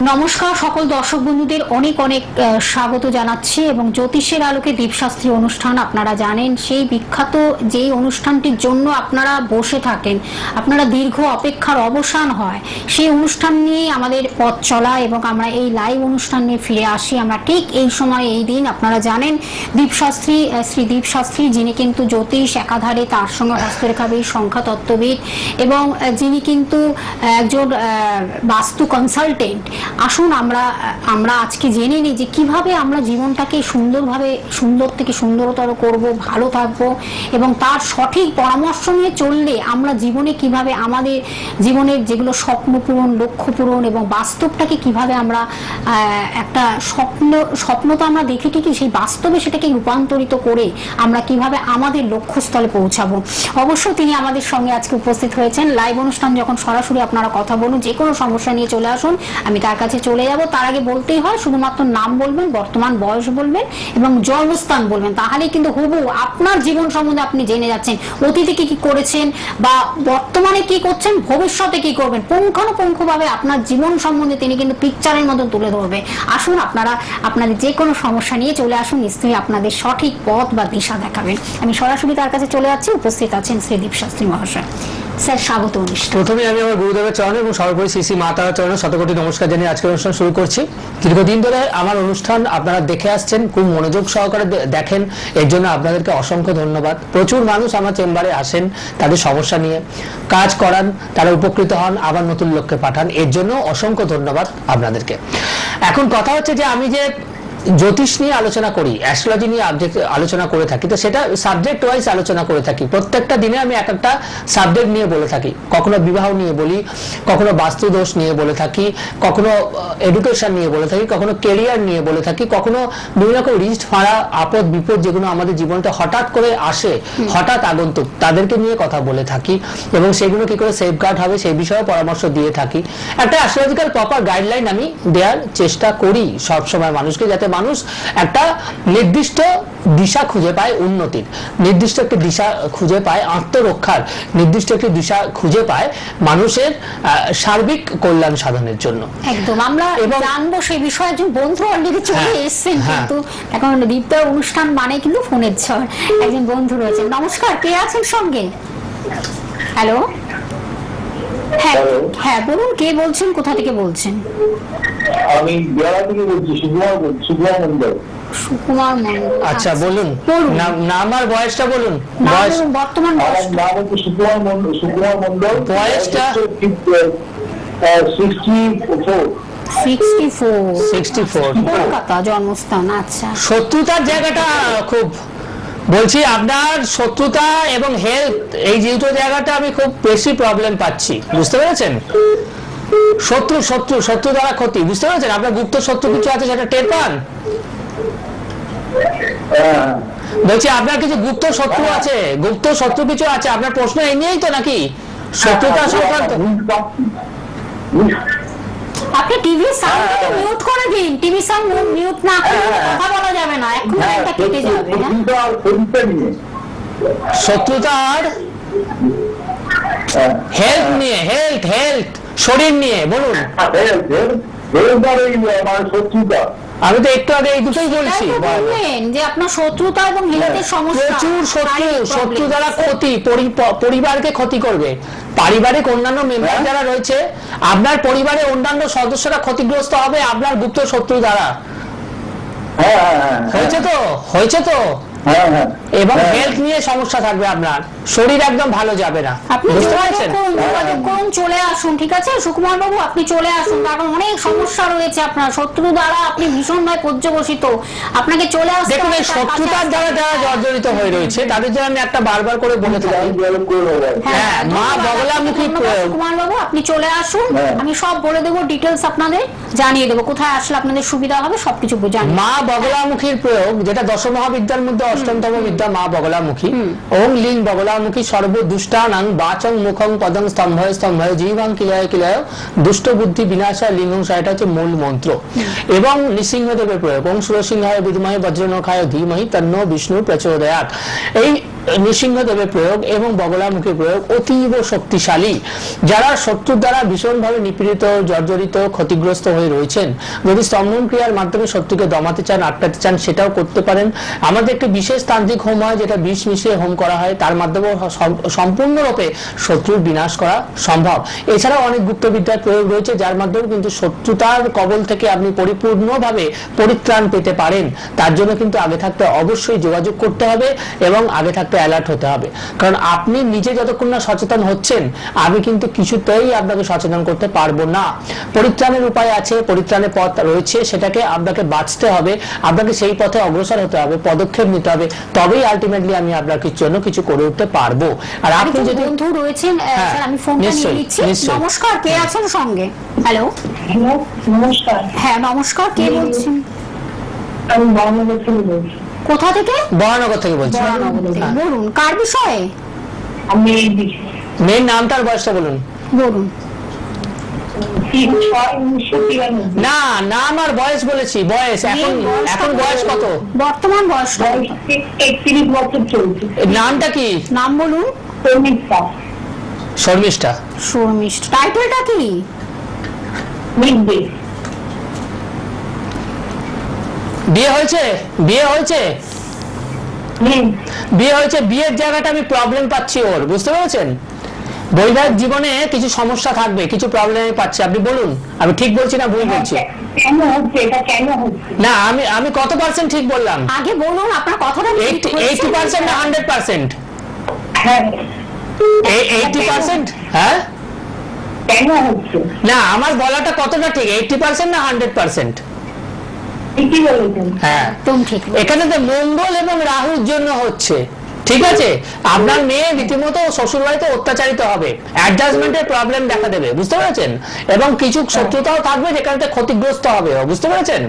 নমস্কার সকল দর্শক বন্ধুদের অনেক অনেক স্বাগত জানাচ্ছি এবং জ্যোতিষের আলোকে দীপশাস্ত্রী অনুষ্ঠান আপনারা জানেন সেই বিখ্যাত যেই অনুষ্ঠানটির জন্য আপনারা বসে থাকেন, আপনারা দীর্ঘ অপেক্ষার অবসান হয় সেই অনুষ্ঠান নিয়ে আমাদের পথ চলা এবং আমরা এই লাইভ অনুষ্ঠান নিয়ে ফিরে আসি। আমরা ঠিক এই সময় এই দিন আপনারা জানেন দীপশাস্ত্রী শ্রী দীপশাস্ত্রী যিনি কিন্তু জ্যোতিষ একাধারে তার সঙ্গে হস্তরেখাবিদ সংখ্যা তত্ত্ববিদ এবং যিনি কিন্তু একজন বাস্তু কনসালটেন্ট। আসুন আমরা আজকে জেনে নিই যে কিভাবে আমরা জীবনটাকে সুন্দরভাবে সুন্দর থেকে সুন্দরতর করব, ভালো থাকবো এবং তার সঠিক পরামর্শ নিয়ে চললে আমরা জীবনে কিভাবে আমাদের জীবনের যেগুলো স্বপ্ন পূরণ, লক্ষ্য পূরণ এবং বাস্তবটাকে কিভাবে আমরা একটা স্বপ্ন তো আমরা দেখি ঠিকই, সেই বাস্তবে সেটাকে রূপান্তরিত করে আমরা কিভাবে আমাদের লক্ষ্যস্থলে পৌঁছাবো। অবশ্য তিনি আমাদের সঙ্গে আজকে উপস্থিত হয়েছেন। লাইভ অনুষ্ঠান যখন সরাসরি আপনারা কথা বলুন, যে কোনো সমস্যা নিয়ে চলে আসুন, আমি তার কাছে চলে যাব। তার আগে বলতেই হয় শুধুমাত্র নাম বলবেন, বর্তমান বয়স বলবেন এবং জন্মস্থান বলবেন, তাহলেই কিন্তু হুবহু আপনার জীবন সম্বন্ধে আপনি জেনে যাচ্ছেন। অতীতে কি করেছেন বা বর্তমানে কি করছেন, ভবিষ্যতে কি করবেন, পুঙ্খানুপুঙ্খভাবে আপনার জীবন সম্বন্ধে তিনি কিন্তু পিকচারের মতন তুলে ধরবে। আসুন আপনারা আপনাদের যে কোনো সমস্যা নিয়ে চলে আসুন, নিশ্চয়ই আপনাদের সঠিক পথ বা দিশা দেখাবেন। আমি সরাসরি তার কাছে চলে যাচ্ছি। উপস্থিত আছেন শ্রী দীপশাস্ত্রী মহাশয়। স্যার স্বাগত অনুষ্ঠান। প্রথমে আমি আমার গুরুদেবের চরণে এবং সর্বোপরি শ্রী শ্রী মা তারার চরণে শতকোটি নমস্কার জানিয়ে আজকের অনুষ্ঠান শুরু করছি। দীর্ঘদিন ধরে আমার অনুষ্ঠান আপনারা দেখে আসছেন, খুব মনোযোগ সহকারে দেখেন, এর জন্য আপনাদেরকে অসংখ্য ধন্যবাদ। প্রচুর মানুষ আমার চেম্বারে আসেন, তাদের সমস্যা নিয়ে কাজ করান, তারা উপকৃত হন, আবার নতুন লোককে পাঠান, এর জন্য অসংখ্য ধন্যবাদ আপনাদেরকে। এখন কথা হচ্ছে যে আমি যে জ্যোতিষ নিয়ে আলোচনা করি, অ্যাস্ট্রোলজি নিয়ে আলোচনা করে থাকি, তো সেটা সাবজেক্ট ওয়াইজ আলোচনা করে থাকি। প্রত্যেকটা দিনে আমি এক একটা সাবজেক্ট নিয়ে বলে থাকি। কখনো বিবাহ নিয়ে বলি, কখনো বাস্তু দোষ নিয়ে বলে থাকি, কখনো এডুকেশন নিয়ে বলে থাকি, কখনো কেরিয়ার নিয়ে বলে থাকি, কখনো বিভিন্ন রকম রিস্ক ফাঁড়া, আপদ বিপদ যেগুলো আমাদের জীবনটা হঠাৎ করে আসে, হঠাৎ আগন্তুক, তাদেরকে নিয়ে কথা বলে থাকি এবং সেগুলো কি করে সেফগার্ড হবে সেই বিষয়ে পরামর্শ দিয়ে থাকি। একটা অ্যাস্ট্রোলজিক্যাল প্রপার গাইডলাইন আমি দেওয়ার চেষ্টা করি সবসময় মানুষকে, যাতে মানুষ একটা নির্দিষ্ট দিশা খুঁজে পায় উন্নতির, নির্দিষ্ট একটি দিশা খুঁজে পায় আত্মরক্ষার, নির্দিষ্ট একটি দিশা খুঁজে পায় মানুষের সার্বিক কল্যাণ সাধনের জন্য। একদম আমরা জানবো সেই বিষয়ে। একজন বন্ধু অলরেডি চলে এসেছেন, কিন্তু এখন দীপদার অনুষ্ঠান মানে কিন্তু ফোনের ঝড়। একজন বন্ধু রয়েছেন। নমস্কার, কে আছেন সঙ্গে? হ্যালো, হ্যাঁ বলুন, কে বলছেন, কোথা থেকে বলছেন? আমি বেলা থেকে বলছি, সুকুমার মন্ডল। সুকুমার মন্ডল, আচ্ছা বলুন নাম আর বয়সটা বলুন। বর্তমান নাম হচ্ছে সুকুমার মন্ডল। বয়সটা 64 কলকাতা জন্মস্থান। আচ্ছা, শত্রুতার জায়গাটা খুব বলছি, আপনার শত্রুতা এবং হেলথ, এই দুটো জায়গাটা আমি খুব বেশি প্রবলেম পাচ্ছি, বুঝতে পেরেছেন? শত্রু দ্বারা ক্ষতি, বুঝতে পেরেছেন? আপনার গুপ্ত শত্রু কিছু আছে সেটা টের পান? বলছি আপনার কিছু গুপ্ত শত্রু আছে, গুপ্ত শত্রু কিছু আছে। আপনার প্রশ্ন এই নিয়েই তো নাকি শত্রুতা সংক্রান্ত? আপনি টিভি সাউন্ডটাকে মিউট করে দিন। টিভি সাউন্ড মিউট না করলে কথা বলা যাবে না, এখন এটা কেটে যাবে। শত্রুতা আর হেলথ নিয়ে, হেলথ শরীর নিয়ে বলুন। আমি তো একটু আগে এই দুটোই বলছি যে আপনার শত্রুতা এবং হেলথের সমস্যা, প্রচুর শত্রু দ্বারা ক্ষতি, পরিবারকে ক্ষতি করবে। পারিবারিক অন্যান্য মেম্বার যারা রয়েছে, আপনার পরিবারের অন্যান্য সদস্যরা ক্ষতিগ্রস্ত হবে আপনার গুপ্ত শত্রু দ্বারা। হয়েছে তো এবং হেলথ নিয়ে সমস্যা থাকবে, আপনার শরীর একদম ভালো যাবে না, বুঝতে পারছেন? চলে আসুন, ঠিক আছে সুকুমার বাবু, আপনি চলে আসুন, কারণ অনেক সমস্যা রয়েছে আপনার শত্রু দ্বারা, আপনি ভীষণ ভাবে পর্যবসিত, আপনাকে চলে আসতে দেখুন। এই শত্রুতার দ্বারা যারা জর্জরিত হয়ে রয়েছে তাদের জন্য আমি একটা বারবার করে বলে থাকি, মা বগলামুখী প্রয়োগ। সুকুমার বাবু আপনি চলে আসুন, আমি সব বলে দেবো, ডিটেলস আপনাদের জানিয়ে দেবো, কোথায় আসলে আপনাদের সুবিধা হবে সবকিছু জানিয়ে। মা বগলামুখীর প্রয়োগ, যেটা দশমহাবিদ্যার মধ্যে অষ্টমতম বিদ্যা মা বগলামুখী। ওং লিং বগলামুখী সর্বদুষ্টানাং বাচং মুখং পদং স্তম্ভয় স্তম্ভয় জীবাং কিলায় কিলায় দুষ্ট বুদ্ধি বিনাশায় লিঙ্গং, এটা হচ্ছে মূল মন্ত্র। এবং নৃসিংহদেবের প্রয়োগ, ওং সুরসিংহায় বিদ্মহে বজ্রনখায় ধীমহি তন্নো বিষ্ণু প্রচোদয়াৎ। এই নৃসিংহদেবের প্রয়োগ এবং বগলামুখী প্রয়োগ অতীব শক্তিশালী। যারা শত্রুর দ্বারা ভীষণভাবে নিপীড়িত, জর্জরিত, ক্ষতিগ্রস্ত হয়ে রয়েছেন, যদি স্তম্ভন ক্রিয়ার মাধ্যমে শত্রুকে দমাতে চান, আটকাতে চান, সেটাও করতে পারেন। আমাদের একটি বিশেষ তান্ত্রিক হোম হয়, যেটা বিষ মিশিয়ে হোম করা হয়, তার মাধ্যমে সম্পূর্ণরূপে শত্রুর বিনাশ করা সম্ভব। এছাড়াও অনেক গুপ্তবিদ্যার প্রয়োগ রয়েছে, যার মাধ্যমে কিন্তু শত্রুতার কবল থেকে আপনি পরিপূর্ণভাবে পরিত্রাণ পেতে পারেন। তার জন্য কিন্তু আগে থাকতে অবশ্যই যোগাযোগ করতে হবে এবং আগে থাকতে অ্যালার্ট হতে হবে। কারণ আপনি নিজে যতক্ষণ না সচেতন হচ্ছেন, আমি কিন্তু কিছুতেই আপনাকে সচেতন করতে পারবো না। পরিত্রাণের উপায় আছে, পরিত্রাণের পথ রয়েছে, সেটাকে আপনাকে বাঁচতে হবে, আপনাকে সেই পথে অগ্রসর হতে হবে, পদক্ষেপ নিতে হবে, তবেই আলটিমেটলি আমি আপনার জন্য কিছু করে উঠতে পারবো। আর আপনি যদি বন্ধু রয়েছেন, স্যার আমি ফোনটা নিয়ে নিচ্ছি। নমস্কার, কে আছেন সঙ্গে? হ্যালো, নমস্কার। হ্যাঁ নমস্কার, কে বলছেন? আমি বর্ণনগর থেকে বলছি। কোথা থেকে? বরানগর থেকে বলছি। বলুন কার বিষয়ে? আমি এই বিষয়ে মেয়ের নামটা আর বয়সটা বলুন। বলুন। 3/6/1993। না, নাম আর বয়স বলেছি। বয়স এখন বয়স কত? বর্তমান বয়স বয়স 31 বছর চলছে। নামটা কি? নাম বলুন। শর্মিষ্ঠা। শর্মিষ্ঠা। শর্মিষ্ঠা। টাইটেলটা কি? মিডডে। বিয়ে হয়েছে? বিয়ে হয়েছে? বিয়ে হয়েছে। বিয়ের জায়গাটা আমি প্রবলেম পাচ্ছি ওর, বুঝতে পেরেছেন? বৈবাহিক জীবনে কিছু সমস্যা থাকবে, কিছু প্রবলেম পাচ্ছি। আপনি বলুন, আমি ঠিক বলছি না ভুল বলছি? কেন হচ্ছে এটা? কেন হচ্ছে না, আমি কত পার্সেন্ট ঠিক বললাম? আগে বলুন আপনার কথাটা। 80% না 100%? হ্যাঁ 80%? হ্যাঁ, কেন হচ্ছে? না আমার বলাটা কতটা ঠিক? 80% না 100%? ঠিকই বলেছেন। হ্যাঁ, একদম ঠিক। এখানে তো মঙ্গল এবং রাহুর জন্য হচ্ছে, ঠিক আছে? আপনার মেয়ে রীতিমতো শ্বশুর বাড়িতে অত্যাচারিত হবে, অ্যাডজাস্টমেন্টের প্রবলেম দেখা দেবে, বুঝতে পেরেছেন? এবং কিছু শত্রুতাও থাকবে, যেখানে ক্ষতিগ্রস্ত হবে, বুঝতে পেরেছেন?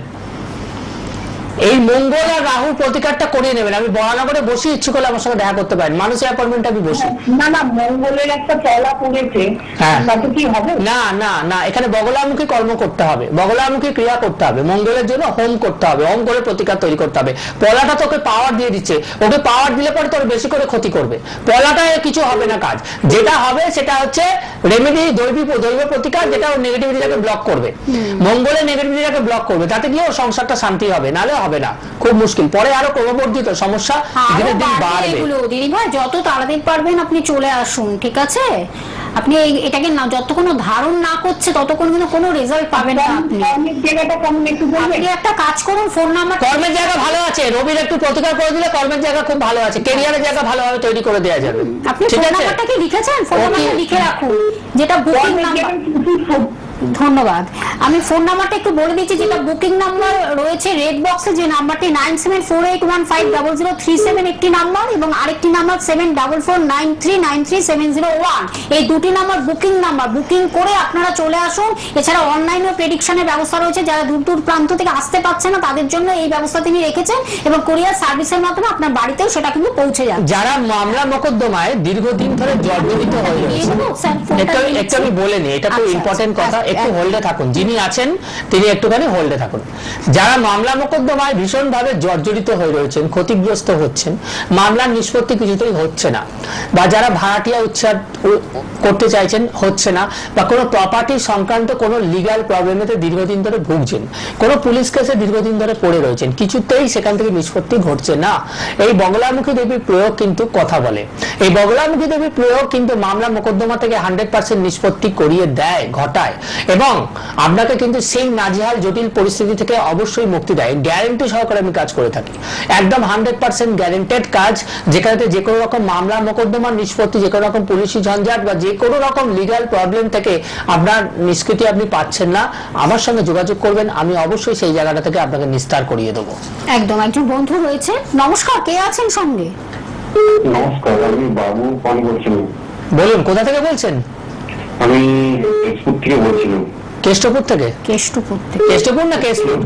এই মঙ্গল আর রাহুর প্রতিকারটা করিয়ে নেবেন। আমি বরানগরে বসি, ইচ্ছুক হলে আমার সঙ্গে দেখা করতে পারেন। মানুষের অ্যাপয়েন্টমেন্ট আমি বসি। না না, মঙ্গলের একটা চলা পড়েছে, হ্যাঁ। তাতে কি হবে? না না না, এখানে বগলামুখী কর্ম করতে হবে, বগলামুখী ক্রিয়া করতে হবে, মঙ্গলের জন্য হোম করতে হবে, হোম করে প্রতিকার তৈরি করতে হবে। পলাটা তোকে পাওয়ার দিয়ে দিচ্ছে, ওকে পাওয়ার দিলে পরে তোর বেশি করে ক্ষতি করবে। পলাটায় কিছু হবে না কাজ, যেটা হবে সেটা হচ্ছে রেমেডি, দৈব প্রতিকার, যেটা ওর নেগেটিভিটিটাকে ব্লক করবে, মঙ্গলের নেগেটিভিটিটাকে ব্লক করবে। তাতে গিয়ে ওর সংসারটা শান্তি হবে, নালে হবে না, খুব মুশকিল। পরে আরো ক্রমবর্ধিত সমস্যা দিনের দিন বাড়বে। দিদি ভাই যত তাড়াতাড়ি পারবেন আপনি চলে আসুন, ঠিক আছে? আপনি এটাকে না যতক্ষণ ধারণ না করছে ততক্ষণ কিন্তু কোনো রেজাল্ট পাবেন না। আপনি কর্মের জায়গাটা কেমন একটু বলবেন? আপনি একটা কাজ করুন, ফোন নাম্বার। কর্মের জায়গা ভালো আছে, রবির একটু প্রতিকার করে দিলে কর্মের জায়গা খুব ভালো আছে, ক্যারিয়ারের জায়গা ভালোভাবে তৈরি করে দেওয়া যাবে। আপনি ঠিক ফোন আছে? নাম্বারটা কি লিখেছেন? ফোন নাম্বারটা লিখে রাখুন, যেটা বুকিং নাম্বার। ধন্যবাদ। আমি ফোন নাম্বারটা একটু বলে দিচ্ছি, যেটা বুকিং নাম্বার রয়েছে রেড বক্সে, যে নাম্বারটি 9748150037 একটি নাম্বার, এবং আরেকটি নাম্বার 7449393701। এই দুটি নাম্বার বুকিং নাম্বার। বুকিং করে আপনারা চলে আসুন। এছাড়া অনলাইনে প্রেডিকশনের ব্যবস্থা রয়েছে, যারা দূর দূর প্রান্ত থেকে আসতে পারছে না তাদের জন্য এই ব্যবস্থা তিনি রেখেছেন, এবং কোরিয়ার সার্ভিসের মাধ্যমে আপনার বাড়িতেও সেটা কিন্তু পৌঁছে যাবে। যারা মামলা মোকদ্দমায় দীর্ঘদিন ধরে জর্জরিত হয়ে রয়েছে, একটু আমি বলে নিই, এটা খুব ইম্পর্টেন্ট কথা, একটু হোল্ডে থাকুন। যিনি আছেন তিনি একটুখানি হোল্ডে থাকুন। যারা মামলা মোকদ্দমায় ভীষণভাবে জর্জরিত হয়ে রয়েছেন, ক্ষতিগ্রস্ত হচ্ছেন, মামলার নিষ্পত্তি কিছুতেই হচ্ছে না, বা যারা ভাড়াটিয়া উচ্ছেদ করতে চাইছেন, হচ্ছে না, বা কোনো প্রপার্টি সংক্রান্ত কোনো লিগ্যাল প্রবলেমেতে দীর্ঘদিন ধরে ভুগছেন, কোনো পুলিশ কেসে দীর্ঘদিন ধরে পড়ে রয়েছেন, কিছুতেই সেখান থেকে নিষ্পত্তি ঘটছে না, এই বগলামুখী দেবীর প্রয়োগ কিন্তু কথা বলে। এই বগলামুখী দেবীর প্রয়োগ কিন্তু মামলা মোকদ্দমা থেকে 100% নিষ্পত্তি করিয়ে দেয়, ঘটায়, এবং আপনাকে কিন্তু সেই নাজেহাল জটিল পরিস্থিতি থেকে অবশ্যই মুক্তি দেয়। গ্যারান্টি সহকারে আমি কাজ করে থাকি, একদম 100% গ্যারান্টেড কাজ, যেখানে যে কোনো রকম মামলা মোকদ্দমার নিষ্পত্তি, যে কোনো রকম পুলিশি ঝঞ্ঝাট বা যে কোনো রকম লিগ্যাল প্রবলেম থেকে আপনার নিষ্কৃতি আপনি পাচ্ছেন না, আমার সঙ্গে যোগাযোগ করবেন, আমি অবশ্যই সেই জায়গাটা থেকে আপনাকে নিস্তার করিয়ে দেবো। একদম। একজন বন্ধু রয়েছে। নমস্কার, কে আছেন সঙ্গে? নমস্কার, আমি বাবু ফোন করছিলাম। বলুন, কোথা থেকে বলছেন? আমি কেশপুর থেকে বলছিলাম। কেষ্টপুর থেকে? কেষ্টপুর থেকে। কেষ্টপুর না কেশপুর?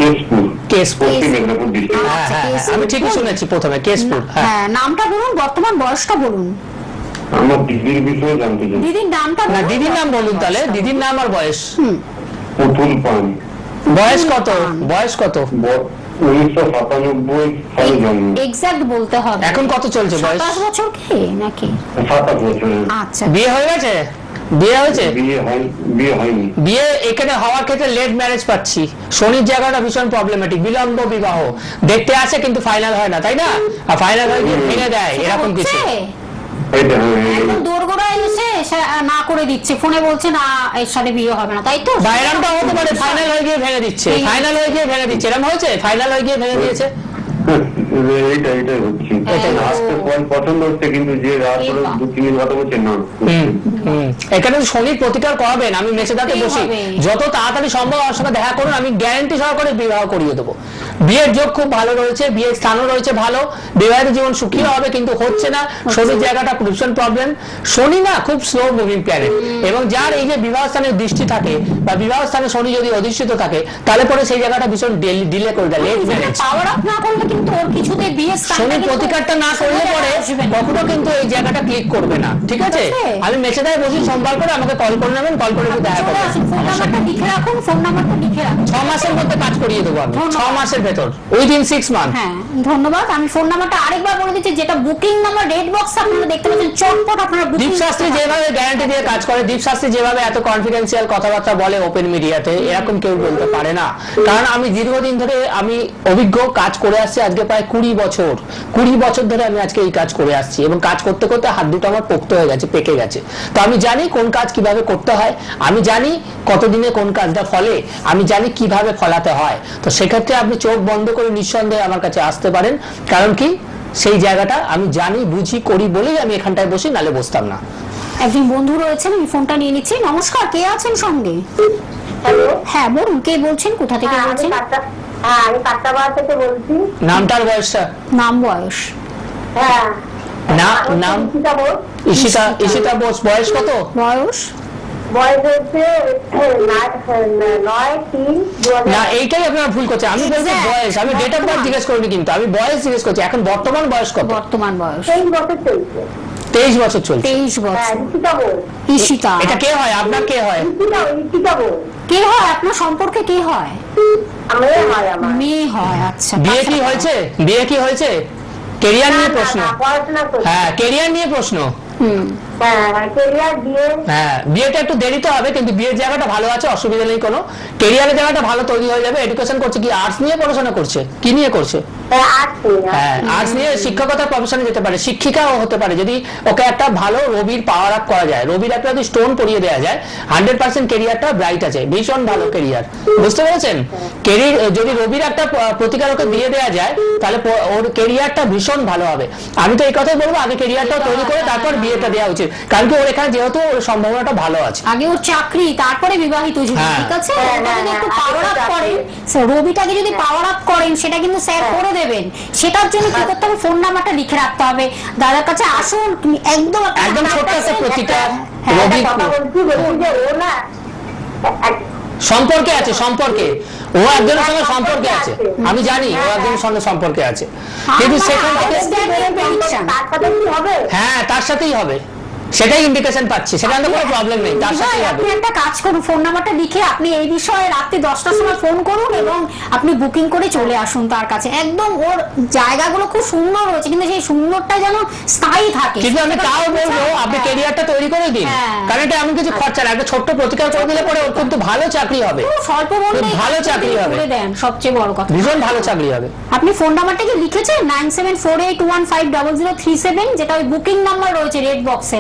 কেশপুর, কেশপুর, পশ্চিম মেদিনীপুর ডিস্ট্রিক্ট। হ্যাঁ হ্যাঁ, আমি ঠিকই শুনেছি প্রথমে, কেশপুর। হ্যাঁ, নামটা বলুন, বর্তমান বয়সটা বলুন। আমার দিদির বিষয়ে জানতে চাই। দিদির নামটা না, বলুন। দিদির নাম বলুন তাহলে, দিদির নাম আর বয়স। পুতুল পান। বয়স কত? বয়স কত? 1997 সালে জন্ম। এক্সাক্ট বলতে হবে। এখন কত চলছে বয়স? 27 বছর কি নাকি? 27 বছর। আচ্ছা, বিয়ে হয়ে গেছে? বিয়ে হয়েছে? বিয়ে হয়নি। বিয়ে এখানে হওয়ার ক্ষেত্রে লেট ম্যারেজ পাচ্ছি। শনির জায়গাটা ভীষণ প্রবলেমেটিক, বিলম্ব বিবাহ দেখতে আসে কিন্তু ফাইনাল হয় না, তাই না? আর ফাইনাল হয়ে গিয়ে ভেঙে দেয় এরকম কিছু। এটা একদম দোরগোড়ায় এসে সে না করে দিচ্ছে, ফোনে বলছে না এর সাথে বিয়ে হবে না, তাই তো? বাইরামটা হতে পারে ফাইনাল হয়ে গিয়ে ভেঙে দিচ্ছে, ফাইনাল হয়ে গিয়ে ভেঙে দিচ্ছে, এরকম হয়েছে? ফাইনাল হয়ে গিয়ে ভেঙে দিয়েছে? এটাই হচ্ছে। রাস্তা পছন্দ হচ্ছে কিন্তু যে রাত 2-3 দিন কথা বলছে না। এখানে শনির প্রতিকার করাবেন। আমি মেসেদাতে বসি, যত তাড়াতাড়ি সম্ভব আমার সঙ্গে দেখা করুন, আমি গ্যারান্টি সহকারে বিবাহ করিয়ে দেবো। বিয়ের যোগ খুব ভালো রয়েছে, বিয়ের স্থানও রয়েছে ভালো, বিবাহিত জীবন সুখী হবে, কিন্তু হচ্ছে না। শনির জায়গাটা ভীষণ প্রবলেম। শনি না খুব স্লো মুভিং প্ল্যানেট, এবং যার এই যে বিবাহ স্থানের দৃষ্টি থাকে বা বিবাহ স্থানে শনি যদি অধিষ্ঠিত থাকে, তাহলে পরে সেই জায়গাটা ভীষণ ডিলে করে দেয়, লেট ম্যারেজ। পাওয়ার আপ না করলে কিন্তু ওর কিছুতে বিয়ে শনির প্রতিকারটা না করলে পরে কখনো কিন্তু এই জায়গাটা ক্লিক করবে না, ঠিক আছে? আমি মেসেদায় বসি, সোমবার করে আমাকে কল করে নেবেন, কল করে একটু দেখা করবেন। ফোন নাম্বারটা লিখে রাখুন, ফোন নাম্বারটা লিখে রাখুন। 6 মাসের মধ্যে কাজ করিয়ে দেবো আমি, 6 মাসের ভেতর, উইদিন 6 মান্থ। হ্যাঁ, ধন্যবাদ। আমি ফোন নাম্বারটা আরেকবার বলে দিচ্ছি, যেটা বুকিং নাম্বার রেড বক্স আপনারা দেখতে পাচ্ছেন, চটপট আপনারা বুকিং। দীপশাস্ত্রী যেভাবে গ্যারান্টি দিয়ে কাজ করে, দীপশাস্ত্রী যেভাবে এত কনফিডেন্সিয়াল কথাবার্তা বলে ওপেন মিডিয়াতে, এরকম কেউ বলতে পারে না। কারণ আমি দীর্ঘদিন ধরে আমি অভিজ্ঞ, কাজ করে আসছি আজকে প্রায় 20 বছর ধরে আমি আজকে এই কাজ করে আসছি, এবং কাজ করতে করতে হাত দুটো আমার পোক্ত হয়ে গেছে, পেকে গেছে। তো আমি জানি কোন কাজ কিভাবে করতে হয়, আমি জানি কতদিনে কোন কাজটা ফলে, আমি জানি কিভাবে ফলাতে হয়। তো সেক্ষেত্রে আপনি চোখ বন্ধ করে নিঃসন্দেহে আমার কাছে আসতে পারেন। কারণ কি, সেই জায়গাটা আমি জানি, বুঝি, করি বলেই আমি এখানটায় বসি, নালে বসতাম না। একজন বন্ধু রয়েছেন, আমি ফোনটা নিয়ে নিচ্ছি। নমস্কার, কে আছেন সঙ্গে? হ্যালো, হ্যাঁ বলুন, কে বলছেন, কোথা থেকে বলছেন? আমি কাট্টাবাড়া থেকে বলছি। নামটার বয়সটা? নাম বয়স? হ্যাঁ, নাম ঈশিতা বোস। ঈশিতা বোস। বয়স কত? বয়স বয়স হচ্ছে 9-3-2000। না, এইটাই আপনারা ভুল করছে। আমি বলছি বয়স, আমি ডেট অফ বার্থ জিজ্ঞেস করিনি, কিন্তু আমি বয়স জিজ্ঞেস করছি। এখন বর্তমান বয়স কত? বর্তমান বয়স 23 বছর চলছে। 23 বছর চলছে। 23 হ্যাঁ, বছর। ঈশিতা বোস। ঈশিতা, এটা কে হয়? আপনার কে হয়? ঈশিতা বোস। কে হয় আপনার সম্পর্কে? কে হয়? আমার মেয়ে হয়। আচ্ছা, বিয়ে কি হয়েছে? বিয়ে কি হয়েছে? কেরিয়ার নিয়ে প্রশ্ন? পড়াশোনা করছি। হ্যাঁ, কেরিয়ার নিয়ে প্রশ্ন। কেরিয়ার বিয়ে। হ্যাঁ, বিয়েটা একটু দেরিতে হবে, কিন্তু বিয়ের জায়গাটা ভালো আছে, অসুবিধা নেই কোনো। কেরিয়ারের জায়গাটা ভালো তৈরি হয়ে যাবে। এডুকেশন করছে কি, আর্টস নিয়ে পড়াশোনা করছে? কি নিয়ে করছে? হ্যাঁ, আর্টস নিয়ে শিক্ষকতার প্রফেশনে যেতে পারে, শিক্ষিকাও হতে পারে, যদি ওকে একটা ভালো রবির পাওয়ার আপ করা যায়। রবির একটা যদি স্টোন পরিয়ে দেওয়া যায়, 100% কেরিয়ারটা ব্রাইট আছে, ভীষণ ভালো কেরিয়ার। বুঝতে পেরেছেন? কেরিয়ার যদি রবির একটা প্রতিকার ওকে দিয়ে দেওয়া যায়, তাহলে ওর কেরিয়ারটা ভীষণ ভালো হবে। আমি তো এই কথাই বলবো, আগে কেরিয়ারটা তৈরি করে তারপর বিয়েটা দেওয়া উচিত। কারণ কি, ওর এখানে যেহেতু ওর সম্ভাবনাটা ভালো আছে। আগে ওর চাকরি, তারপরে বিবাহিত জীবন, ঠিক আছে? ওটা যদি একটু পাওয়ার আপ করেন, রবিটাকে যদি পাওয়ার আপ করেন, সেটা কিন্তু স্যার করে দেবেন। সেটার জন্য কি করতে হবে, ফোন নাম্বারটা লিখে রাখতে হবে, দাদার কাছে আসুন, একদম একদম ছোট্ট একটা প্রতিকার। রবি সম্পর্কে আছে, সম্পর্কে ও একজনের সঙ্গে সম্পর্কে আছে, আমি জানি ও একজনের সঙ্গে সম্পর্কে আছে, কিন্তু সেখান থেকে হ্যাঁ তার সাথেই হবে, সেটাই ইন্ডিকেশন পাচ্ছি, সেখানে কোনো প্রবলেম নেই, তার সাথেই হবে। আপনি একটা কাজ করুন, ফোন নাম্বারটা লিখে আপনি এই বিষয়ে রাত্রি 10টার সময় ফোন করুন এবং আপনি বুকিং করে চলে আসুন তার কাছে। একদম ওর জায়গাগুলো খুব সুন্দর রয়েছে, কিন্তু সেই সুন্দরটা যেন স্থায়ী থাকে। কিন্তু আমি তাও বলবো আপনি ক্যারিয়ারটা তৈরি করে দিন, কারণ এটা এমন কিছু খরচা না, একটা ছোট্ট প্রতিকার করে দিলে পরে ওর কিন্তু ভালো চাকরি হবে, স্বল্প মূল্যে ভালো চাকরি হবে, দেন সবচেয়ে বড় কথা, ভীষণ ভালো চাকরি হবে। আপনি ফোন নাম্বারটা কি লিখেছেন 9748150037, যেটা ওই বুকিং নাম্বার রয়েছে রেড বক্সে।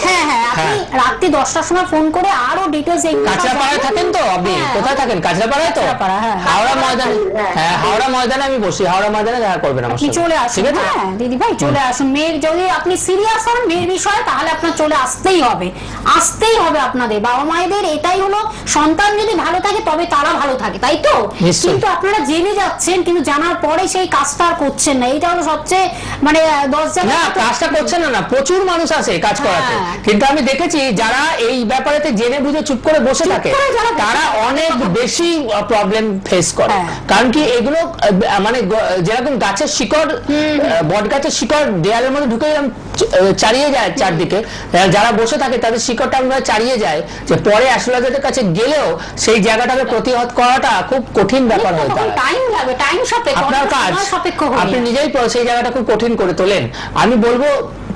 হ্যাঁ হ্যাঁ, আপনি রাত্রি 10টার সময় ফোন করে আরো ডিটেইলস। কাঁচরাপাড়ায় থাকেন তো আপনি? কোথায় থাকেন? কাঁচরাপাড়ায় তো? হাওড়া ময়দানে, হ্যাঁ হাওড়া ময়দানে আমি বসি, হাওড়া ময়দানে দেখা করবেন আমার সাথে, চলে আসুন। হ্যাঁ দিদি ভাই চলে আসুন। মেয়ের যদি আপনি সিরিয়াস হন মেয়ের বিষয়ে, তাহলে আপনার চলে আসতেই হবে, আসতেই হবে। আপনাদের বাবা মায়েদের এটাই হলো, সন্তান যদি ভালো থাকে তবে তারা ভালো থাকে, তাই তো? কিন্তু আপনারা জেনে যাচ্ছেন, কিন্তু জানার পরে সেই কাজটা আর করছেন না। এইটা হলো সবচেয়ে মানে 10 জায়গা কাজটা করছেন না, প্রচুর মানুষ আছে কাজ করাতে, কিন্তু আমি দেখেছি যারা এই ব্যাপারেতে জেনে বুঝে চুপ করে বসে থাকে তারা অনেক বেশি প্রবলেম ফেস করে। কারণ কি, এগুলো মানে যেরকম গাছের শিকড়, বট গাছের শিকড় দেয়ালের মধ্যে ঢুকে চালিয়ে যায় চারদিকে, যারা বসে থাকে তাদের শিকড়টা আমরা চালিয়ে যায়, যে পরে অ্যাস্ট্রোলজারের কাছে গেলেও সেই জায়গাটাকে প্রতিহত করাটা খুব কঠিন ব্যাপার হয়ে দাঁড়ায়। টাইম লাগবে, টাইম সাপেক্ষ, আপনার কাজ সাপেক্ষ আপনি নিজেই সেই জায়গাটা খুব কঠিন করে তোলেন। আমি বলবো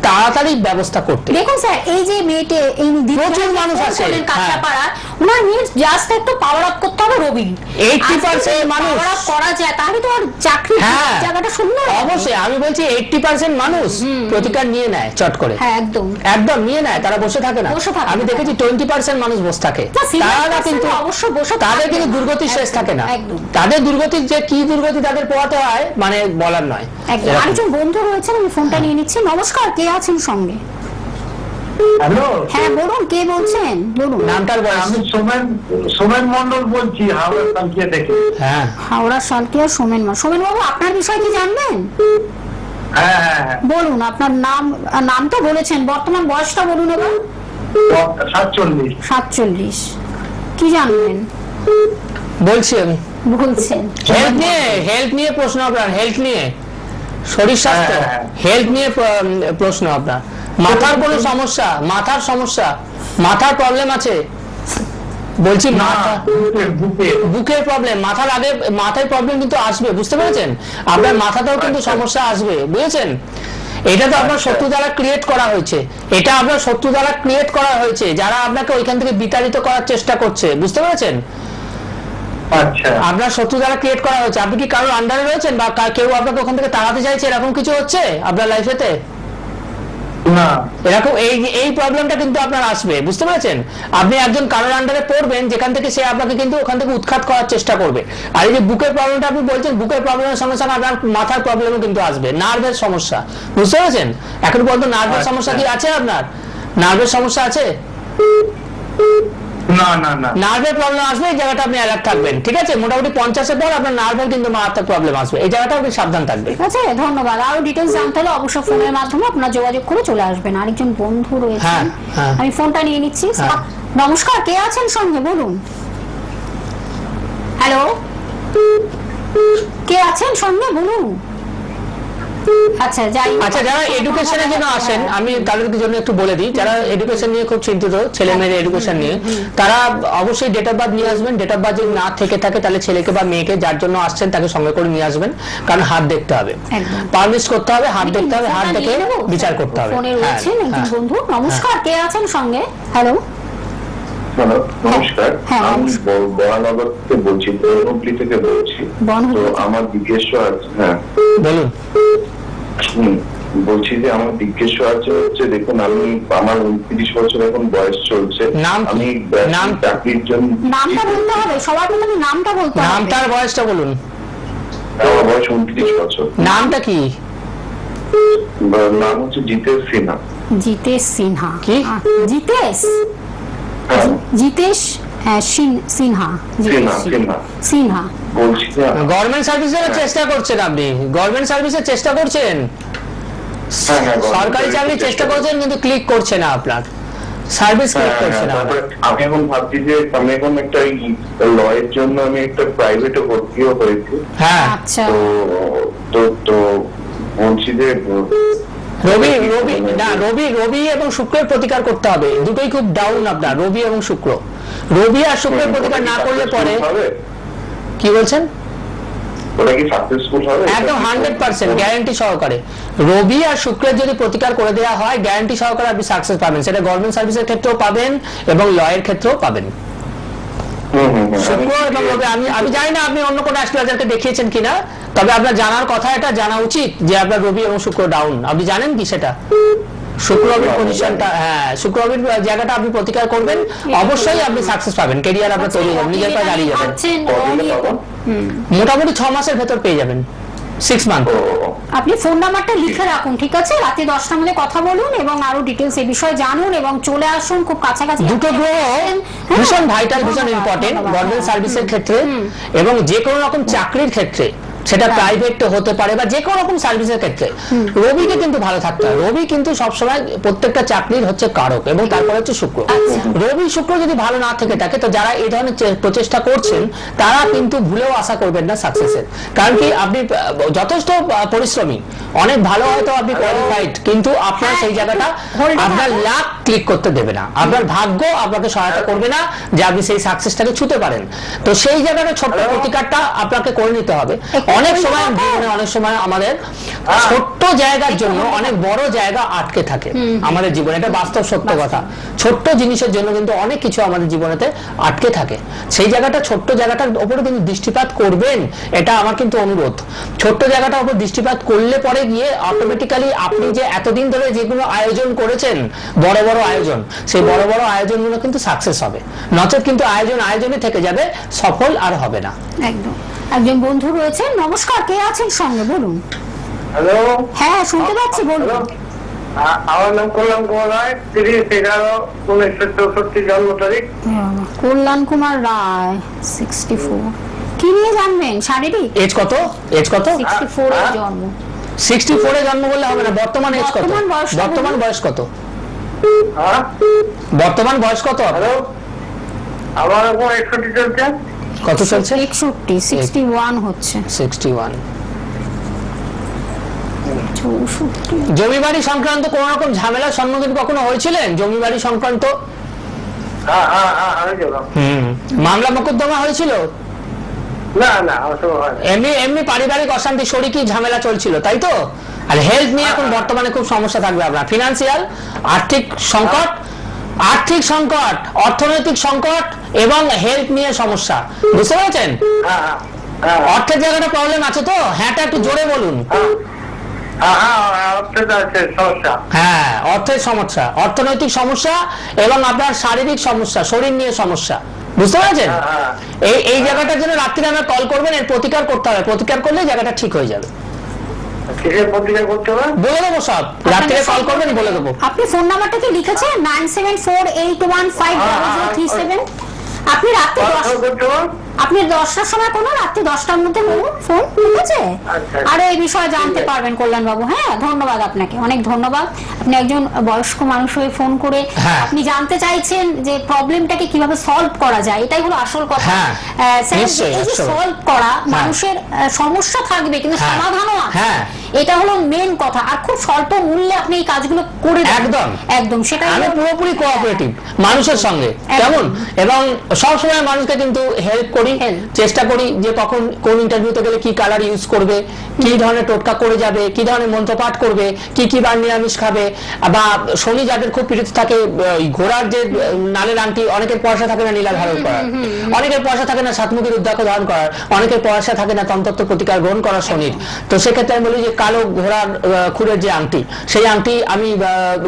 তাড়াতাড়ি ব্যবস্থা করতে। দেখুন স্যার, এই যে মেয়েটে এই প্রচুর মানুষ আছে কাঁচাপাড়া, ওনার নিজ জাস্ট একটু পাওয়ার আপ করতে হবে রবি। 80% মানুষ পাওয়ার আপ করা যায়, তাহলে তো আর চাকরি জায়গাটা সুন্দর। অবশ্যই আমি বলছি 80% মানুষ প্রতিকার নিয়ে নেয় চট করে। হ্যাঁ, একদম একদম নিয়ে নেয়, তারা বসে থাকে না। আমি দেখেছি 20% মানুষ বসে থাকে, তারা কিন্তু অবশ্য বসে তাদের কিন্তু দুর্গতি শেষ থাকে না। তাদের দুর্গতি যে কি দুর্গতি তাদের পোহাতে হয় মানে বলার নয়। আরেকজন বন্ধু রয়েছেন, আমি ফোনটা নিয়ে নিচ্ছি। নমস্কার, কে আছেন সঙ্গে? হ্যালো, হ্যাঁ বলুন, কে বলছেন বলুন। নামটার বয়স? আমি সোমেন মন্ডল বলছি, হাওড়া সালকিয়া থেকে। হ্যাঁ, হাওড়া সালকিয়া সোমেন বাবু, আপনার বিষয় কি জানবেন? হ্যাঁ, বলুন, আপনার নাম তো বলেছেন, বর্তমান বয়সটা বলুন এবার। 47। কি জানবেন বলছি আমি। বলছেন হেলথ নিয়ে প্রশ্ন আপনার, হেলথ নিয়ে, শরীর স্বাস্থ্য, হেলথ নিয়ে প্রশ্ন আপনার। মাথার কোনো সমস্যা, মাথার প্রবলেম আছে বলছি? বুকের প্রবলেম, মাথায় প্রবলেম কিন্তু আসবে, বুঝতে পেরেছেন? আপনার মাথাতেও কিন্তু সমস্যা আসবে, বুঝেছেন? এটা তো আপনার শত্রু দ্বারা ক্রিয়েট করা হয়েছে, যারা আপনাকে ওইখান থেকে বিতাড়িত করার চেষ্টা করছে, বুঝতে পেরেছেন? আপনার শত্রু দ্বারা ক্রিয়েট করা হয়েছে। আপনি কি কারোর আন্ডারে রয়েছেন বা কেউ আপনাকে ওখান থেকে তাড়াতে চাইছে, এরকম কিছু হচ্ছে আপনার লাইফেতে? না, এরকম এই প্রবলেমটা কিন্তু আপনার আসবে, বুঝতে পেরেছেন? আপনি একজন কারোর আন্ডারে পড়বেন যেখান থেকে সে আপনাকে কিন্তু ওখান থেকে উৎখাত করার চেষ্টা করবে। আর এই যে বুকের প্রবলেমটা আপনি বলছেন, বুকের প্রবলেমের সঙ্গে সঙ্গে আপনার মাথার প্রবলেমও কিন্তু আসবে, নার্ভের সমস্যা, বুঝতে পেরেছেন? এখন পর্যন্ত নার্ভের সমস্যা কি আছে আপনার? নার্ভের সমস্যা আছে? নার্ভের প্রবলেম আসবে, এই জায়গাটা আপনি অ্যালার্ট থাকবেন, ঠিক আছে? মোটামুটি 50-এর পর আপনার নার্ভের কিন্তু মারাত্মক প্রবলেম আসবে, এই জায়গাটা আপনি সাবধান থাকবেন। ঠিক আছে, ধন্যবাদ। আরো ডিটেইলস জানতে হলে অবশ্য ফোনের মাধ্যমে আপনারা যোগাযোগ করে চলে আসবেন। আরেকজন বন্ধু রয়েছেন, আমি ফোনটা নিয়ে নিচ্ছি। নমস্কার, কে আছেন সঙ্গে বলুন। হ্যালো, কে আছেন সঙ্গে বলুন। আচ্ছা, যারা এডুকেশনের জন্য আসেন, আমি তাদের জন্য একটু বলে দিই, যারা এডুকেশন নিয়ে খুব চিন্তিত, ছেলে মেয়ের এডুকেশন নিয়ে, তারা অবশ্যই ডেট অফ বার্থ নিয়ে আসবেন। ডেট অফ বার্থ যদি না থেকে থাকে তাহলে ছেলেকে বা মেয়েকে যার জন্য আসছেন তাকে সঙ্গে করে নিয়ে আসবেন, কারণ হাত দেখতে হবে, পারমিট করতে হবে, হাত দেখতে হবে, হাত দেখে বিচার করতে হবে। ফোনে রয়েছেন একজন বন্ধু। নমস্কার, কে আছেন সঙ্গে? হ্যালো, নমস্কার, আমি বরানগর থেকে বলছি, হুগলি থেকে বলছি। তো আমার জিজ্ঞেস আছে, হ্যাঁ বলুন। বলছি যে আমার জিজ্ঞেস আছে হচ্ছে, দেখুন আমার 29 বছর এখন বয়স চলছে। আমি চাকরির জন্য, নামটা বলতে হবে সবার প্রথমে, নামটা বলতে হবে। নামটার বয়সটা বলুন। আমার বয়স 29 বছর। নামটা কি? নাম হচ্ছে জিতেশ সিনহা। জিতেশ সিনহা? কি জিতেশ? জিতেশ সিনহা। সিনহা বলছি গভর্নমেন্ট সার্ভিসের চেষ্টা করছেন আপনি? গভর্নমেন্ট সার্ভিসের চেষ্টা করছেন? সরকারি চাকরির চেষ্টা করছেন কিন্তু ক্লিক করছে না আপনার, সার্ভিস ক্লিক করছে না। আমি এখন ভাবছি যে আমি এখন একটা লয়ের জন্য আমি একটা প্রাইভেটে ভর্তিও হয়েছি। হ্যাঁ, আচ্ছা। তো বলছি যে রবি এবং শুক্রের প্রতিকার করতে হবে, দুটোই খুব ডাউন আপনার, রবি এবং শুক্র। রবি আর শুক্রের প্রতিকার না করলে পরে কি বলছেন? ওটা কি সাকসেসফুল হবে? একদম 100% গ্যারান্টি সহকারে। রবি আর শুক্রের যদি প্রতিকার করে দেওয়া হয়, গ্যারান্টি সহকারে আপনি সাকসেস পাবেন। সেটা গভর্নমেন্ট সার্ভিসের ক্ষেত্রেও পাবেন এবং লয়ের ক্ষেত্রেও পাবেন। শুক্র এবং রবি, আমি জানি না আপনি অন্য কোনো অ্যাস্ট্রোলজারকে দেখিয়েছেন কিনা, তবে আপনার জানার কথা, এটা জানা উচিত যে আপনার রবি এবং শুক্র ডাউন। আপনি জানেন কি সেটা? শুক্র রবির পজিশনটা, হ্যাঁ, শুক্র রবির জায়গাটা আপনি প্রতিকার করবেন, অবশ্যই আপনি সাকসেস পাবেন, ক্যারিয়ার আপনার তৈরি হবে, নিজের পায়ে দাঁড়িয়ে যাবেন। মোটামুটি 6 মাসের ভেতর পেয়ে যাবেন, 6 মান্থ। আপনি ফোন নাম্বারটা লিখে রাখুন, ঠিক আছে? রাতে 10টার মধ্যে কথা বলুন এবং আরো ডিটেইলস এই বিষয়ে জানুন এবং চলে আসুন খুব কাছাকাছি। দুটো গ্রহ ভীষণ ভাইটাল, ভীষণ ইম্পর্টেন্ট গভর্নমেন্ট সার্ভিসের ক্ষেত্রে এবং যে কোনো রকম চাকরির ক্ষেত্রে। সেটা প্রাইভেট হতে পারে বা যে কোনো রকম সার্ভিসের ক্ষেত্রে রবিকে কিন্তু ভালো থাকতে হয়। রবি কিন্তু সবসময় প্রত্যেকটা চাকরির হচ্ছে কারক, এবং তারপরে হচ্ছে শুক্র। রবি শুক্র যদি ভালো না থেকে থাকে, তো যারা এই ধরনের প্রচেষ্টা করছেন তারা কিন্তু ভুলেও আশা করবেন না সাকসেসের। কারণ কি আপনি যথেষ্ট পরিশ্রমী, অনেক ভালো হয়তো আপনি কোয়ালিফাইড, কিন্তু আপনার সেই জায়গাটা আপনার লাক ক্লিক করতে দেবে না, আপনার ভাগ্য আপনাকে সহায়তা করবে না যে আপনি সেই সাকসেসটাকে ছুঁতে পারেন। তো সেই জায়গাটা ছোট্ট প্রতিকারটা আপনাকে করে নিতে হবে। অনেক সময় জীবনে অনেক সময় আমাদের ছোট্ট জায়গার জন্য অনেক বড় জায়গা আটকে থাকে আমাদের জীবনে, এটা বাস্তব সত্য কথা। ছোট্ট জিনিসের জন্য কিন্তু অনেক কিছু আমাদের জীবনেতে আটকে থাকে। সেই জায়গাটা, ছোট্ট জায়গাটার উপরে কিন্তু দৃষ্টিপাত করবেন, এটা আমার কিন্তু অনুরোধ। ছোট্ট জায়গাটার উপর দৃষ্টিপাত করলে পরে গিয়ে অটোমেটিক্যালি আপনি যে এতদিন ধরে যেগুলো আয়োজন করেছেন, বড় বড় আয়োজন, সেই বড় বড় আয়োজনগুলো কিন্তু সাকসেস হবে। নচেত কিন্তু আয়োজনে থেকে যাবে, সফল আর হবে না। একদম। একজন বন্ধু রয়েছেন, নমস্কার, কে আছেন সঙ্গে বলুন? হ্যালো, হ্যাঁ শুনতে পাচ্ছি, বলুন। আমার নাম কল্যাণ কুমার রায়, 30/11/1964 জন্ম তারিখ। কল্যাণ কুমার রায়, 64। কি নিয়ে জানবেন? শারীরিক? এজ কত? 64 এর জন্ম। 64 এ জন্ম বললে হবে না, বর্তমান এজ কত? বর্তমান বয়স কত? বর্তমান বয়স কত? হ্যালো, আমার এখন 61 চলছে। কত চলছে? 61, 61 হচ্ছে। 61। 64। জমি বাড়ি সংক্রান্ত কোন রকম ঝামেলার সম্মুখীন কখনো হয়েছিলেন? জমি বাড়ি সংক্রান্ত মামলা মোকদ্দমা হয়েছিল? না না, এমনি পারিবারিক অশান্তি, শরিকি ঝামেলা চলছিল, তাই তো? আর হেলথ নিয়ে এখন বর্তমানে খুব সমস্যা থাকবে আপনার। ফিনান্সিয়াল, আর্থিক সংকট, অর্থনৈতিক সংকট এবং হেলথ নিয়ে সমস্যা, বুঝতে পেরেছেন? অর্থের জায়গাটা প্রবলেম আছে তো? হ্যাঁটা একটু জোরে বলুন। হ্যাঁ, অর্থের সমস্যা, অর্থনৈতিক সমস্যা এবং আপনার শারীরিক সমস্যা, শরীর নিয়ে সমস্যা, বুঝতে পেরেছেন? এই জায়গাটার জন্য রাত্রিরে আমার কল করবেন, এর প্রতিকার করতে হবে। প্রতিকার করলে জায়গাটা ঠিক হয়ে যাবে। বলে দেবো সব, রাত্রিরে কল করবেন, বলে দেবো। আপনি ফোন নাম্বারটা কি লিখেছেন? 9748150037। আপনি রাত্রে আপনি 10টার সময় করুন, রাত্রি 10টার মধ্যে করুন ফোন, ঠিক আছে? আর এই বিষয়ে জানতে পারবেন কল্যাণ বাবু। হ্যাঁ, ধন্যবাদ আপনাকে, অনেক ধন্যবাদ। আপনি একজন বয়স্ক মানুষ হয়ে ফোন করে আপনি জানতে চাইছেন যে প্রবলেমটাকে কিভাবে সলভ করা যায়, এটাই হলো আসল কথা। সলভ করা, মানুষের সমস্যা থাকবে কিন্তু সমাধানও আছে, এটা হলো মেন কথা। আর খুব স্বল্প মূল্যে আপনি এই কাজগুলো করে একদম একদম সেটাই আমি পুরোপুরি কোঅপারেটিভ মানুষের সঙ্গে, কেমন? এবং সব সময় মানুষকে কিন্তু হেল্প করি, চেষ্টা করি যে কখন কোন ইন্টারভিউতে গেলে কি কালার ইউজ করবে, কি ধরনের টোটকা করে যাবে, কি ধরনের মন্ত্রপাঠ করবে, কি বার নিরামিষ খাবে, বা শনি যাদের খুব পীড়িত থাকে, ঘোড়ার যে নালের আংটি, অনেকের পয়সা থাকে না নীলা ধারণ করার, অনেকের পয়সা থাকে না সাতমুখী রুদ্রাক্ষ ধারণ করার, অনেকের পয়সা থাকে না তন্ত্র প্রতিকার গ্রহণ করা শনির। তো সেক্ষেত্রে আমি বলি যে কালো ঘোড়ার খুরের যে আংটি, সেই আংটি আমি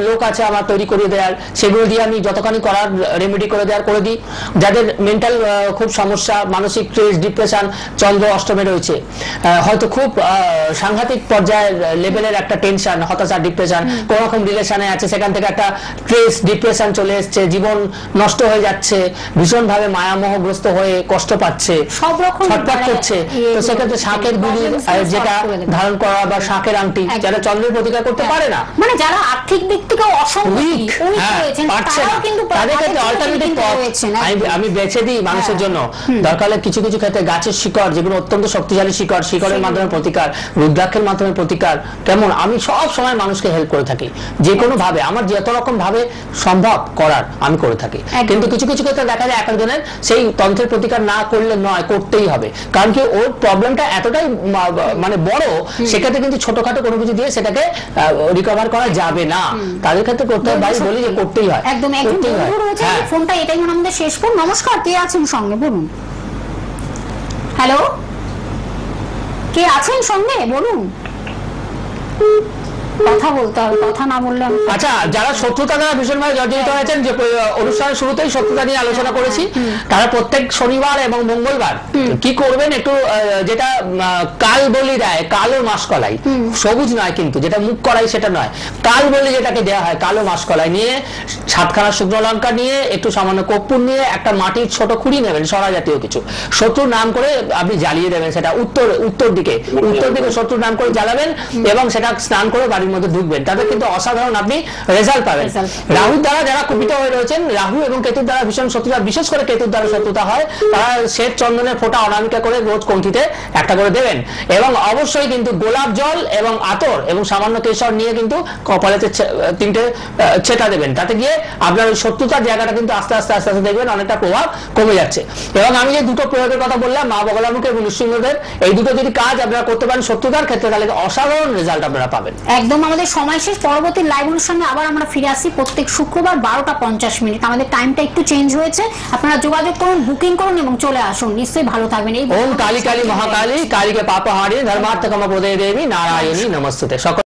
লোক আছে আমার তৈরি করে দেওয়ার, সেগুলো দিয়ে আমি যতখানি করার রেমেডি করে দেওয়ার করে দিই। যাদের মেন্টাল খুব সমস্যা, মানসিক স্ট্রেস, ডিপ্রেশন, চন্দ্র অষ্টমে রয়েছে, হয়তো খুব সাংঘাতিক পর্যায়ের লেভেলের একটা টেনশন, হতাশা, ডিপ্রেশন, কোন রকম রিলেশনে আছে, সেখান থেকে একটা স্ট্রেস, ডিপ্রেশন চলে এসছে, জীবন নষ্ট হয়ে যাচ্ছে, ভীষণভাবে মায়ামোহগ্রস্ত হয়ে কষ্ট পাচ্ছে, সব রকম ছটফট করছে। তো সেক্ষেত্রে শাঁখের গুলি যেটা ধারণ করা বা শাঁখের আংটি, যারা চন্দ্রের প্রতিকার করতে পারে না, মানে যারা আর্থিক দিক থেকে আমি বেছে দিই মানুষের জন্য। দরকার হলে কিছু কিছু ক্ষেত্রে গাছের শিকড়, যেগুলো অত্যন্ত শক্তিশালী শিকড়, শিকড়ের মাধ্যমে প্রতিকার, রুদ্রাক্ষের মাধ্যমে প্রতিকার, কেমন? আমি সব সময় মানুষকে হেল্প করে থাকি, যে কোনো ভাবে আমার যত রকম ভাবে সম্ভব করার আমি করে থাকি। কিন্তু কিছু কিছু ক্ষেত্রে দেখা যায় একজনের সেই তন্ত্রের প্রতিকার না করলে নয়, করতেই হবে। কারণ কি ওর প্রবলেমটা এতটাই মানে বড়, সেক্ষেত্রে কিন্তু ছোটখাটো কোনো কিছু দিয়ে সেটাকে রিকভার করা যাবে না, তাদের ক্ষেত্রে করতে হয়, ভাই বলি যে করতেই হয়। একদম একদম রয়েছে ফোনটা, এটাই মনে আমাদের শেষ ফোন। নমস্কার, কে আছেন সঙ্গে বলুন? হ্যালো, কে আছেন সঙ্গে বলুন? কথা বলতে হবে, কথা না বললে আমি আচ্ছা, যারা শত্রুতা দ্বারা ভীষণভাবে জর্জরিত হয়েছেন, যে অনুষ্ঠানের শুরুতেই শত্রুতা নিয়ে আলোচনা করেছি, তারা প্রত্যেক শনিবার এবং মঙ্গলবার কি করবেন, একটু যেটা কাল বলি দেয়, কালো মাসকলাই, সবুজ নয় কিন্তু, যেটা মুখ করাই সেটা নয়, কাল বলি যেটাকে দেওয়া হয়, কালো মাসকলাই নিয়ে 7খানা শুকনো লঙ্কা নিয়ে একটু সামান্য কর্পূর নিয়ে একটা মাটির ছোট খুঁড়ি নেবেন, সরা জাতীয় কিছু, শত্রুর নাম করে আপনি জ্বালিয়ে দেবেন, সেটা উত্তর দিকে শত্রুর নাম করে জ্বালাবেন এবং সেটা স্নান করে বাড়ির মধ্যে ঢুকবেন। তাতে কিন্তু অসাধারণ আপনি রেজাল্ট পাবেন। রাহুর দ্বারা যারা কুপিত হয়ে রয়েছেন, রাহু এবং কেতুর দ্বারা ভীষণ শত্রুতা, বিশেষ করে কেতুর দ্বারা শত্রুতা হয়, তারা শ্বেত চন্দনের ফোঁটা অনামিকা করে রোজ কণ্ঠিতে একটা করে দেবেন এবং অবশ্যই কিন্তু গোলাপ জল এবং আতর এবং সামান্য কেশর নিয়ে কিন্তু কপালেতে 3টে ছেটা দেবেন। তাতে গিয়ে আপনার ওই শত্রুতার জায়গাটা কিন্তু আস্তে আস্তে দেখবেন অনেকটা প্রভাব কমে যাচ্ছে। এবং আমি যে দুটো প্রয়োগের কথা বললাম, মা বগলামুখ এবং নৃসিংহদেব, এই দুটো যদি কাজ আপনারা করতে পারেন শত্রুতার ক্ষেত্রে, তাহলে অসাধারণ রেজাল্ট আপনারা পাবেন। একদম আমাদের সময় শেষ। পরবর্তী লাইভ অনুষ্ঠানে আবার আমরা ফিরে আসি প্রত্যেক শুক্রবার 12:50। আমাদের টাইমটা একটু চেঞ্জ হয়েছে, আপনারা যোগাযোগ করুন, বুকিং করুন এবং চলে আসুন। নিশ্চয়ই ভালো থাকবেন। এই ওম কালী কালী মহাকালী, কালীকে পাপহারি, ধর্মার্থ কাম প্রদে দেবী, নারায়ণী নমস্তুতে। সকল